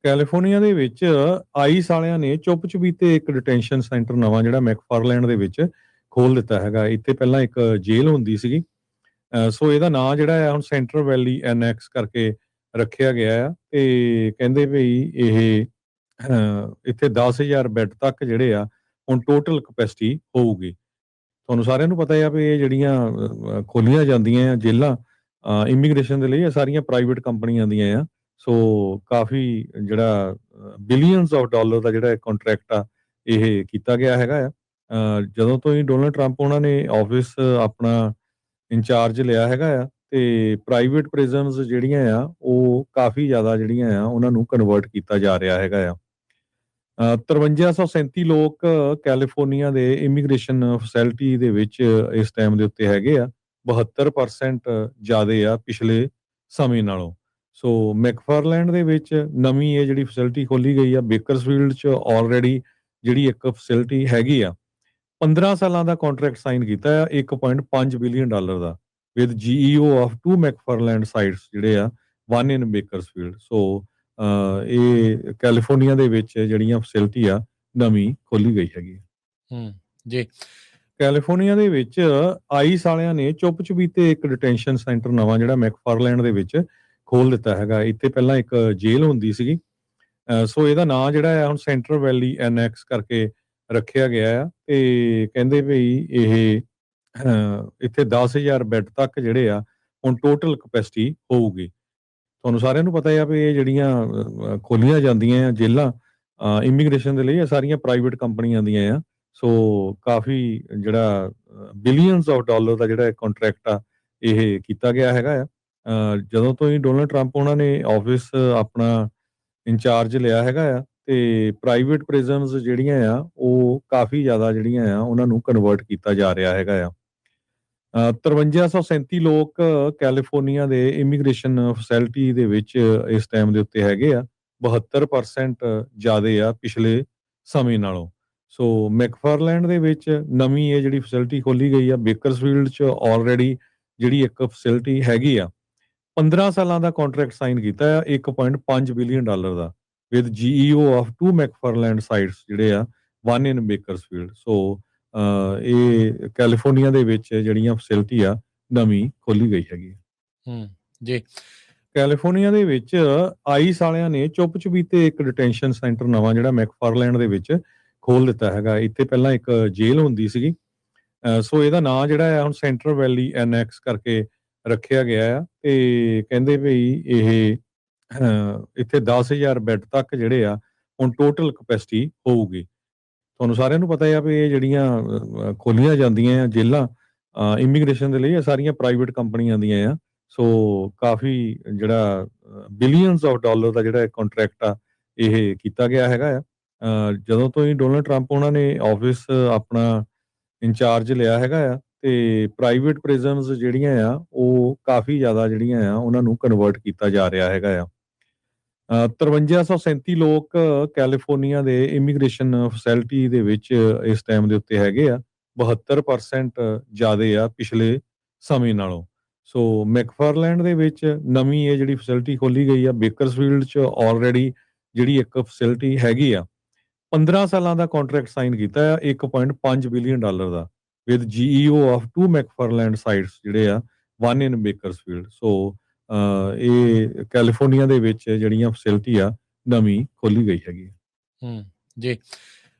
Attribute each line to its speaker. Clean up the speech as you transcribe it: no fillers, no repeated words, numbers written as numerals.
Speaker 1: California ਦੇ ਵਿੱਚ ice ਵਾਲਿਆਂ ਨੇ ਚੁੱਪ-ਚੁਪੀਤੇ ਇੱਕ ਡਿਟੈਂਸ਼ਨ ਸੈਂਟਰ ਨਵਾਂ ਜਿਹੜਾ ਮੈਕਫਾਰਲੈਂਡ ਦੇ ਵਿੱਚ ਖੋਲ੍ਹ ਦਿੱਤਾ ਹੈਗਾ। ਇੱਥੇ ਪਹਿਲਾਂ ਇੱਕ ਜੇਲ੍ਹ ਹੁੰਦੀ ਸੀਗੀ। ਸੋ ਇਹਦਾ ਨਾਂ ਜਿਹੜਾ ਆ ਹੁਣ ਸੈਂਟਰਲ ਵੈਲੀ ਐਨੈਕਸ ਕਰਕੇ ਰੱਖਿਆ ਗਿਆ ਆ ਤੇ ਕਹਿੰਦੇ ਵੀ ਇਹ ਇੱਥੇ 10,000 ਬੈੱਡ ਤੱਕ ਜਿਹੜੇ ਆ ਹੁਣ ਟੋਟਲ ਕਪੈਸਿਟੀ ਹੋਊਗੀ। ਤੁਹਾਨੂੰ ਸਾਰਿਆਂ ਨੂੰ ਪਤਾ ਆ ਵੀ ਇਹ ਜਿਹੜੀਆਂ ਖੋਲ੍ਹੀਆਂ ਜਾਂਦੀਆਂ ਆ ਜੇਲ੍ਹਾਂ ਇਮੀਗ੍ਰੇਸ਼ਨ ਦੇ ਲਈ ਇਹ ਸਾਰੀਆਂ ਪ੍ਰਾਈਵੇਟ ਕੰਪਨੀਆਂ ਦੀਆਂ ਆ। ਸੋ ਕਾਫੀ ਜਿਹੜਾ ਬਿਲੀਅਨਸ ਆਫ ਡਾਲਰ ਦਾ ਜਿਹੜਾ ਕੰਟਰੈਕਟ ਆ ਇਹ ਕੀਤਾ ਗਿਆ ਹੈਗਾ ਆ। ਜਦੋਂ ਤੋਂ ਹੀ ਡੋਨਲਡ ਟਰੰਪ ਉਹਨਾਂ ਨੇ ਆਫਿਸ ਆਪਣਾ ਇੰਚਾਰਜ ਲਿਆ ਹੈਗਾ ਆ ਤੇ ਪ੍ਰਾਈਵੇਟ ਪ੍ਰਿਜ਼ਨਸ ਜਿਹੜੀਆਂ ਆ ਉਹ ਕਾਫੀ ਜ਼ਿਆਦਾ ਜਿਹੜੀਆਂ ਆ ਉਹਨਾਂ ਨੂੰ ਕਨਵਰਟ ਕੀਤਾ ਜਾ ਰਿਹਾ ਹੈਗਾ ਆ। 5337 ਲੋਕ ਕੈਲੀਫੋਰਨੀਆ ਦੇ ਇਮੀਗ੍ਰੇਸ਼ਨ ਫੈਸਿਲਿਟੀ ਦੇ ਵਿੱਚ ਇਸ ਟਾਈਮ ਦੇ ਉੱਤੇ ਹੈਗੇ ਆ। 72% ਜ਼ਿਆਦੇ ਆ ਪਿਛਲੇ ਸਮੇਂ ਨਾਲੋਂ। ਸੋ ਮੈਕਫਾਰਲੈਂਡ ਦੇ ਵਿੱਚ ਨਵੀਂ ਇਹ ਜਿਹੜੀ ਫੈਸਿਲਿਟੀ ਖੋਲੀ ਗਈ ਆ ਬੇਕਰਸਫੀਲਡ 'ਚ ਆਲਰੇਡੀ ਜਿਹੜੀ ਇੱਕ ਫੈਸਿਲਿਟੀ ਹੈਗੀ ਆ 15 ਸਾਲਾਂ ਦਾ ਕੰਟਰੈਕਟ ਸਾਈਨ ਕੀਤਾ ਆ 1.5 ਬਿਲੀਅਨ ਡਾਲਰ ਦਾ with GEO of 2 McFarland sites ਜਿਹੜੇ ਆ 1 ਇਨ ਬੇਕਰਸਫੀਲਡ। ਸੋ ਇਹ ਕੈਲੀਫੋਰਨੀਆ ਦੇ ਵਿੱਚ ਜਿਹੜੀਆਂ ਫੈਸਿਲਿਟੀ ਆ ਨਵੀਂ ਖੋਲੀ ਗਈ ਹੈਗੀ।
Speaker 2: ਜੀ
Speaker 1: ਕੈਲੀਫੋਰਨੀਆ ਦੇ ਵਿੱਚ ਆਈਸ ਵਾਲਿਆਂ ਨੇ ਚੁੱਪ-ਚੁਪੀਤੇ ਇੱਕ ਡਿਟੈਂਸ਼ਨ ਸੈਂਟਰ ਨਵਾਂ ਜਿਹੜਾ ਮੈਕਫਾਰਲੈਂਡ ਦੇ ਵਿੱਚ ਖੋਲ੍ਹ ਦਿੱਤਾ ਹੈਗਾ। ਇੱਥੇ ਪਹਿਲਾਂ ਇੱਕ ਜੇਲ੍ਹ ਹੁੰਦੀ ਸੀਗੀ। ਸੋ ਇਹਦਾ ਨਾਂ ਜਿਹੜਾ ਆ ਹੁਣ ਸੈਂਟਰਲ ਵੈਲੀ ਐਨੈਕਸ ਕਰਕੇ ਰੱਖਿਆ ਗਿਆ ਆ ਤੇ ਕਹਿੰਦੇ ਵੀ ਇਹ ਇੱਥੇ 10,000 ਬੈੱਡ ਤੱਕ ਜਿਹੜੇ ਆ ਹੁਣ ਟੋਟਲ ਕਪੈਸਿਟੀ ਹੋਊਗੀ। ਤੁਹਾਨੂੰ ਸਾਰਿਆਂ ਨੂੰ ਪਤਾ ਆ ਵੀ ਇਹ ਜਿਹੜੀਆਂ ਖੋਲ੍ਹੀਆਂ ਜਾਂਦੀਆਂ ਆ ਜੇਲ੍ਹਾਂ ਇਮੀਗ੍ਰੇਸ਼ਨ ਦੇ ਲਈ ਇਹ ਸਾਰੀਆਂ ਪ੍ਰਾਈਵੇਟ ਕੰਪਨੀਆਂ ਦੀਆਂ ਆ। ਸੋ ਕਾਫੀ ਜਿਹੜਾ ਬਿਲੀਅਨਸ ਆਫ ਡਾਲਰ ਦਾ ਜਿਹੜਾ ਕੰਟਰੈਕਟ ਆ ਇਹ ਕੀਤਾ ਗਿਆ ਹੈਗਾ ਆ। ਜਦੋਂ ਤੋਂ ਹੀ ਡੋਨਲਡ ਟਰੰਪ ਉਹਨਾਂ ਨੇ ਆਫਿਸ ਆਪਣਾ ਇੰਚਾਰਜ ਲਿਆ ਹੈਗਾ ਆ ਤੇ ਪ੍ਰਾਈਵੇਟ ਪ੍ਰਿਜ਼ਨਸ ਜਿਹੜੀਆਂ ਆ ਉਹ ਕਾਫੀ ਜ਼ਿਆਦਾ ਜਿਹੜੀਆਂ ਆ ਉਹਨਾਂ ਨੂੰ ਕਨਵਰਟ ਕੀਤਾ ਜਾ ਰਿਹਾ ਹੈਗਾ ਆ। 5337 ਲੋਕ ਕੈਲੀਫੋਰਨੀਆ ਦੇ ਇਮੀਗ੍ਰੇਸ਼ਨ ਫੈਸਿਲਿਟੀ ਦੇ ਵਿੱਚ ਇਸ ਟਾਈਮ ਦੇ ਉੱਤੇ ਹੈਗੇ ਆ। 72% ਜ਼ਿਆਦੇ ਆ ਪਿਛਲੇ ਸਮੇਂ ਨਾਲੋਂ। ਸੋ ਮੈਕਫਾਰਲੈਂਡ ਦੇ ਵਿੱਚ ਨਵੀਂ ਇਹ ਜਿਹੜੀ ਫੈਸਿਲਿਟੀ ਖੋਲੀ ਗਈ ਆ ਬੇਕਰਸਫੀਲਡ 'ਚ ਆਲਰੇਡੀ ਜਿਹੜੀ ਇੱਕ ਫੈਸਿਲਿਟੀ ਹੈਗੀ ਆ 15 ਸਾਲਾਂ ਦਾ ਕੰਟਰੈਕਟ ਸਾਈਨ ਕੀਤਾ ਆ 1.5 ਬਿਲੀਅਨ ਡਾਲਰ ਦਾ with GEO of 2 McFarland sites ਜਿਹੜੇ ਆ 1 ਇਨ ਬੇਕਰਸਫੀਲਡ। ਸੋ ਇਹ ਕੈਲੀਫੋਰਨੀਆ ਦੇ ਵਿੱਚ ਜਿਹੜੀਆਂ ਫੈਸਿਲਿਟੀ ਆ ਨਵੀਂ ਖੋਲੀ ਗਈ ਹੈਗੀ।
Speaker 2: ਜੀ
Speaker 1: ਕੈਲੀਫੋਰਨੀਆ ਦੇ ਵਿੱਚ ਆਈਸ ਵਾਲਿਆਂ ਨੇ ਚੁੱਪ-ਚੁਪੀਤੇ ਇੱਕ ਡਿਟੈਂਸ਼ਨ ਸੈਂਟਰ ਨਵਾਂ ਜਿਹੜਾ ਮੈਕਫਾਰਲੈਂਡ ਦੇ ਵਿੱਚ ਖੋਲ੍ਹ ਦਿੱਤਾ ਹੈਗਾ। ਇੱਥੇ ਪਹਿਲਾਂ ਇੱਕ ਜੇਲ੍ਹ ਹੁੰਦੀ ਸੀਗੀ। ਸੋ ਇਹਦਾ ਨਾਂ ਜਿਹੜਾ ਆ ਹੁਣ ਸੈਂਟਰਲ ਵੈਲੀ ਐਨੈਕਸ ਕਰਕੇ ਰੱਖਿਆ ਗਿਆ ਆ ਤੇ ਕਹਿੰਦੇ ਵੀ ਇਹ ਇੱਥੇ 10,000 ਬੈੱਡ ਤੱਕ ਜਿਹੜੇ ਆ ਹੁਣ ਟੋਟਲ ਕਪੈਸਿਟੀ ਹੋਊਗੀ। ਤੁਹਾਨੂੰ ਸਾਰਿਆਂ ਨੂੰ ਪਤਾ ਆ ਵੀ ਇਹ ਜਿਹੜੀਆਂ ਖੋਲ੍ਹੀਆਂ ਜਾਂਦੀਆਂ ਆ ਜੇਲ੍ਹਾਂ ਇਮੀਗ੍ਰੇਸ਼ਨ ਦੇ ਲਈ ਇਹ ਸਾਰੀਆਂ ਪ੍ਰਾਈਵੇਟ ਕੰਪਨੀਆਂ ਦੀਆਂ ਆ। ਸੋ ਕਾਫੀ ਜਿਹੜਾ ਬਿਲੀਅਨਸ ਆਫ ਡਾਲਰ ਦਾ ਜਿਹੜਾ ਕੰਟਰੈਕਟ ਆ ਇਹ ਕੀਤਾ ਗਿਆ ਹੈਗਾ ਆ। ਜਦੋਂ ਤੋਂ ਹੀ ਡੋਨਲਡ ਟਰੰਪ ਉਹਨਾਂ ਨੇ ਆਫਿਸ ਆਪਣਾ ਇੰਚਾਰਜ ਲਿਆ ਹੈਗਾ ਆ ਤੇ ਪ੍ਰਾਈਵੇਟ ਪ੍ਰਿਜ਼ਨਸ ਜਿਹੜੀਆਂ ਆ ਉਹ ਕਾਫੀ ਜ਼ਿਆਦਾ ਜਿਹੜੀਆਂ ਆ ਉਹਨਾਂ ਨੂੰ ਕਨਵਰਟ ਕੀਤਾ ਜਾ ਰਿਹਾ ਹੈਗਾ ਆ। 5337 ਲੋਕ ਕੈਲੀਫੋਰਨੀਆ ਦੇ ਇਮੀਗ੍ਰੇਸ਼ਨ ਫੈਸਿਲਿਟੀ ਦੇ ਵਿੱਚ ਇਸ ਟਾਈਮ ਦੇ ਉੱਤੇ ਹੈਗੇ ਆ। 72% ਜ਼ਿਆਦੇ ਆ ਪਿਛਲੇ ਸਮੇਂ ਨਾਲੋਂ। ਸੋ ਮੈਕਫਾਰਲੈਂਡ ਦੇ ਵਿੱਚ ਨਵੀਂ ਇਹ ਜਿਹੜੀ ਫੈਸਿਲਿਟੀ ਖੋਲੀ ਗਈ ਆ ਬੇਕਰਸਫੀਲਡ 'ਚ ਆਲਰੇਡੀ ਜਿਹੜੀ ਇੱਕ ਫੈਸਿਲਿਟੀ ਹੈਗੀ ਆ 15 ਸਾਲਾਂ ਦਾ ਕੰਟਰੈਕਟ ਸਾਈਨ ਕੀਤਾ ਆ 1.5 ਬਿਲੀਅਨ ਡਾਲਰ ਦਾ with GEO of 2 McFarland sites ਜਿਹੜੇ ਆ 1 ਇਨ ਬੇਕਰਸਫੀਲਡ। ਸੋ ਇਹ ਕੈਲੀਫੋਰਨੀਆ ਦੇ ਵਿੱਚ ਜਿਹੜੀਆਂ ਫੈਸਿਲਿਟੀ ਆ ਨਵੀਂ ਖੋਲੀ ਗਈ ਹੈਗੀ।
Speaker 2: ਜੀ